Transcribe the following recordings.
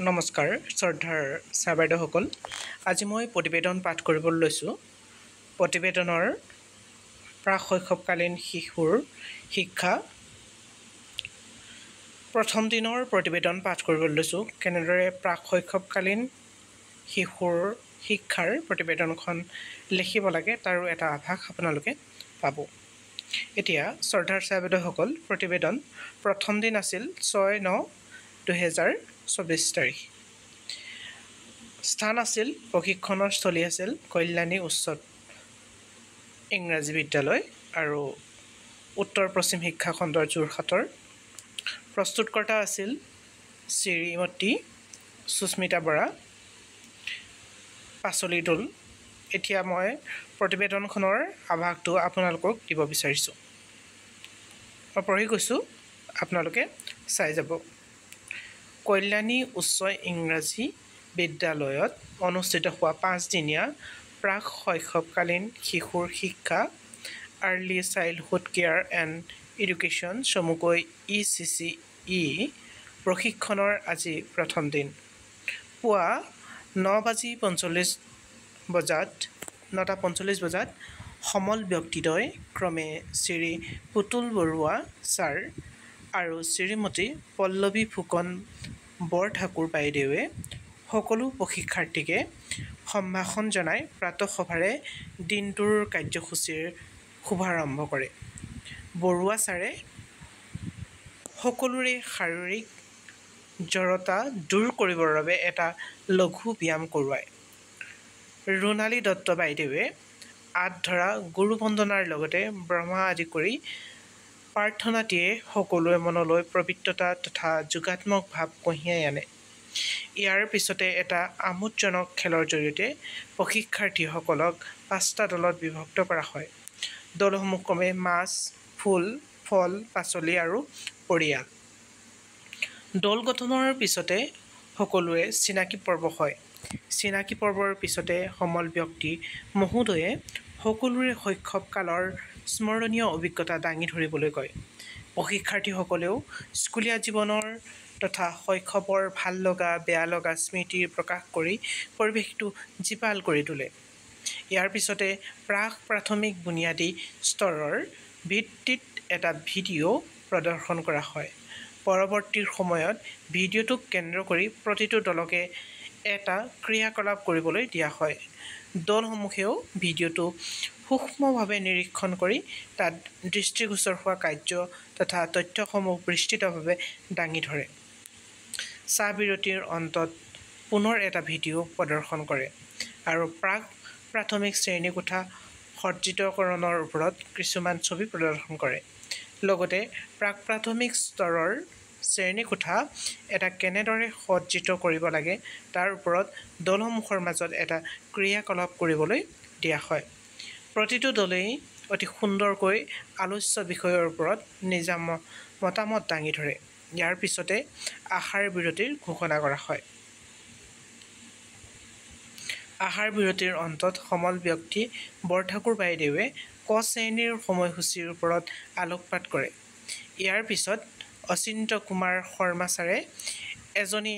নমস্কাৰ শ্ৰদ্ধাৰ ছাৰ বাইদেউসকল। আজি মই প্ৰতিবেদন পাঠ কৰিবলৈ লৈছোঁ। প্ৰতিবেদনৰ প্ৰাক শৈশৱকালীন শিশুৰ শিক্ষা প্ৰথম দিনৰ প্ৰতিবেদন পাঠ কৰিবলৈ লৈছোঁ। কেনেদৰে প্ৰাক শৈশৱকালীন শিশুৰ শিক্ষাৰ প্ৰতিবেদনখন লিখিব লাগে তাৰো এটা আভাস আপোনালোকে পাব। এতিয়া শ্ৰদ্ধাৰ ছাৰ বাইদেউসকল, প্ৰতিবেদন প্ৰথম দিন আছিল 6/9/2024 তাৰিখ। স্থান আছিল প্ৰশিক্ষণৰ স্থলী আছিল কল্যাণী উচ্চ ইংৰাজী বিদ্যালয় আৰু উত্তৰ পশ্চিম শিক্ষা খণ্ডৰ যোৰহাটৰ। প্ৰস্তুতকৰ্তা আছিল শ্ৰীমতী সুস্মিতা বৰা, পাচলি দোল। এতিয়া মই প্ৰতিবেদনখনৰ আভাসটো আপোনালোকক দিব বিচাৰিছোঁ। মই পঢ়ি গৈছোঁ, আপোনালোকে চাই যাব। কল্যাণী উচ্চ ইংৰাজী বিদ্যালয়ত অনুষ্ঠিত হোৱা 5দিনীয়া প্ৰাক শৈশৱকালীন শিশুৰ শিক্ষা early childhood care and education চমুকৈ ECCE প্ৰশিক্ষণৰ আজি প্ৰথম দিন। পুৱা 9:45 বজাত সমল ব্যক্তিদ্বয় ক্ৰমে শ্ৰী পুতুল বৰুৱা ছাৰ আৰু শ্ৰীমতী পল্লৱী ফুকন বৰঠাকুৰ বাইদেৱে সকলো প্ৰশিক্ষাৰ্থীকে সম্ভাষণ জনাই প্ৰাতঃসভাৰে দিনটোৰ কাৰ্যসূচীৰ শুভাৰম্ভ কৰে। বৰুৱা ছাৰে সকলোৰে শাৰীৰিক জড়তা দূৰ কৰিবৰ বাবে এটা লঘু ব্যায়াম কৰোৱায়। ৰুণালী দত্ত বাইদেৱে আঁত ধৰা গুৰু বন্দনাৰ লগতে ব্ৰহ্মা আদি কৰি প্ৰাৰ্থনা দিয়ে সকলোৰে মনলৈ পবিত্ৰতা তথা যোগাত্মক ভাৱ কঢ়িয়াই আনে। ইয়াৰ পিছতে এটা আমোদজনক খেলৰ জৰিয়তে প্ৰশিক্ষাৰ্থীসকলক 5টা দলত বিভক্ত কৰা হয়। দলসমূহ ক্ৰমে মাছ, ফুল, ফল, পাচলি আৰু পৰিয়াল। দল গঠনৰ পিছতে সকলোৰে চিনাকি পৰ্ব হয়। চিনাকি পৰ্বৰ পিছতে সমল ব্যক্তি মহোদয়ে সকলোৰে শৈশৱ কালৰ স্মৰণীয় অভিজ্ঞতা দাঙি ধৰিবলৈ কয়। প্ৰশিক্ষাৰ্থীসকলেও স্কুলীয়া জীৱনৰ তথা শৈশৱৰ ভাল লগা বেয়া লগা স্মৃতি প্ৰকাশ কৰি পৰিৱেশটো জীপাল কৰি তোলে। ইয়াৰ পিছতে প্ৰাক-প্ৰাথমিক বুনিয়াদী স্তৰৰ ভিত্তিত এটা ভিডিঅ' প্ৰদৰ্শন কৰা হয়। পৰৱৰ্তী সময়ত ভিডিঅ'টোক কেন্দ্ৰ কৰি প্ৰতিটো দলকে এটা ক্ৰিয়াকলাপ কৰিবলৈ দিয়া হয়। দলসমূহেও ভিডিঅ'টো সূক্ষ্মভাৱে নিৰীক্ষণ কৰি তাত দৃষ্টিগোচৰ হোৱা কাৰ্য তথা তথ্যসমূহ বিস্তৃতভাৱে দাঙি ধৰে। চাহ বিৰতিৰ অন্তত পুনৰ এটা ভিডিঅ' প্ৰদৰ্শন কৰে আৰু প্ৰাক-প্ৰাথমিক শ্ৰেণীকোঠা সজ্জিতকৰণৰ ওপৰত কিছুমান ছবি প্ৰদৰ্শন কৰে। লগতে প্ৰাক-প্ৰাথমিক স্তৰৰ শ্ৰেণীকোঠা এটা কেনেদৰে সজ্জিত কৰিব লাগে তাৰ ওপৰত দলসমূহৰ মাজত এটা ক্ৰিয়াকলাপ কৰিবলৈ দিয়া হয়। প্ৰতিটো দলেই অতি সুন্দৰকৈ আলোচ্য বিষয়ৰ ওপৰত নিজা মতামত দাঙি ধৰে। ইয়াৰ পিছতে আহাৰ বিৰতিৰ ঘোষণা কৰা হয়। আহাৰ বিৰতিৰ অন্তত সমল ব্যক্তি বৰঠাকুৰ বাইদেৱে ক শ্ৰেণীৰ সময়সূচীৰ ওপৰত আলোকপাত কৰে। ইয়াৰ পিছত অচিন্ত্য কুমাৰ শৰ্মা ছাৰে এজনী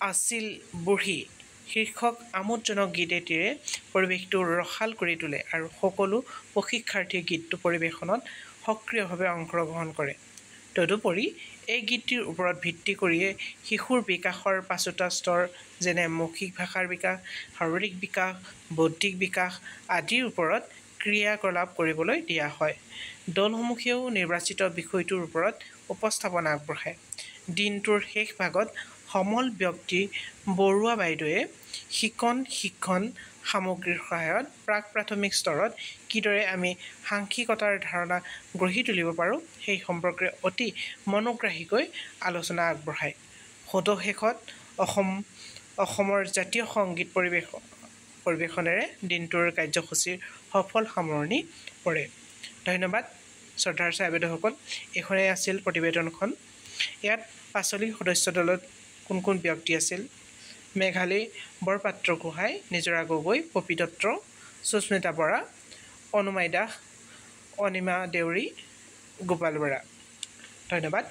আছিল বুঢ়ী শীৰ্ষক আমোদজনক গীত এটিৰে পৰিৱেশটো ৰসাল কৰি তোলে আৰু সকলো প্ৰশিক্ষাৰ্থীয়ে গীতটো পৰিৱেশনত সক্ৰিয়ভাৱে অংশগ্ৰহণ কৰে। তদুপৰি এই গীতটিৰ ওপৰত ভিত্তি কৰিয়ে শিশুৰ বিকাশৰ 5টা স্তৰ যেনে মৌখিক ভাষাৰ বিকাশ, শাৰীৰিক বিকাশ, বৌদ্ধিক বিকাশ আদিৰ ওপৰত ক্ৰিয়াকলাপ কৰিবলৈ দিয়া হয়। দলসমূহেও নিৰ্বাচিত বিষয়টোৰ ওপৰত উপস্থাপনা আগবঢ়ায়। দিনটোৰ শেষ ভাগত সমল ব্যক্তি বৰুৱা বাইদেৱে শিক্ষণ সামগ্ৰীৰ সহায়ত প্ৰাক-প্ৰাথমিক স্তৰত কিদৰে আমি সাংখ্যিকতাৰ ধাৰণা গঢ়ি তুলিব পাৰোঁ সেই সম্পৰ্কে অতি মনোগ্ৰাহীকৈ আলোচনা আগবঢ়ায়। সদশেষত অসমৰ জাতীয় সংগীত পৰিৱেশনেৰে দিনটোৰ কাৰ্যসূচীৰ সফল সামৰণি পৰে। ধন্যবাদ শ্ৰদ্ধাৰ ছাৰ বাইদেউসকল। এইখনেই আছিল প্ৰতিবেদনখন। ইয়াত পাচলি সদস্য দলত কোন কোন ব্যক্তি আছিল: মেঘালী বৰপাত্ৰ গোহাঁই, নিজৰা গগৈ, পপী দত্ত, সুস্মিতা বৰা, অনুমাই দাস, অনিমা দেউৰী, গোপাল বৰা। ধন্যবাদ।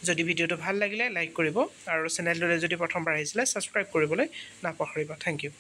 যদি ভিডিঅ'টো ভাল লাগিলে লাইক কৰিব আৰু চেনেলটোলৈ যদি প্ৰথমবাৰ আহিছিলে ছাবস্ক্ৰাইব কৰিবলৈ নাপাহৰিব। Thank U.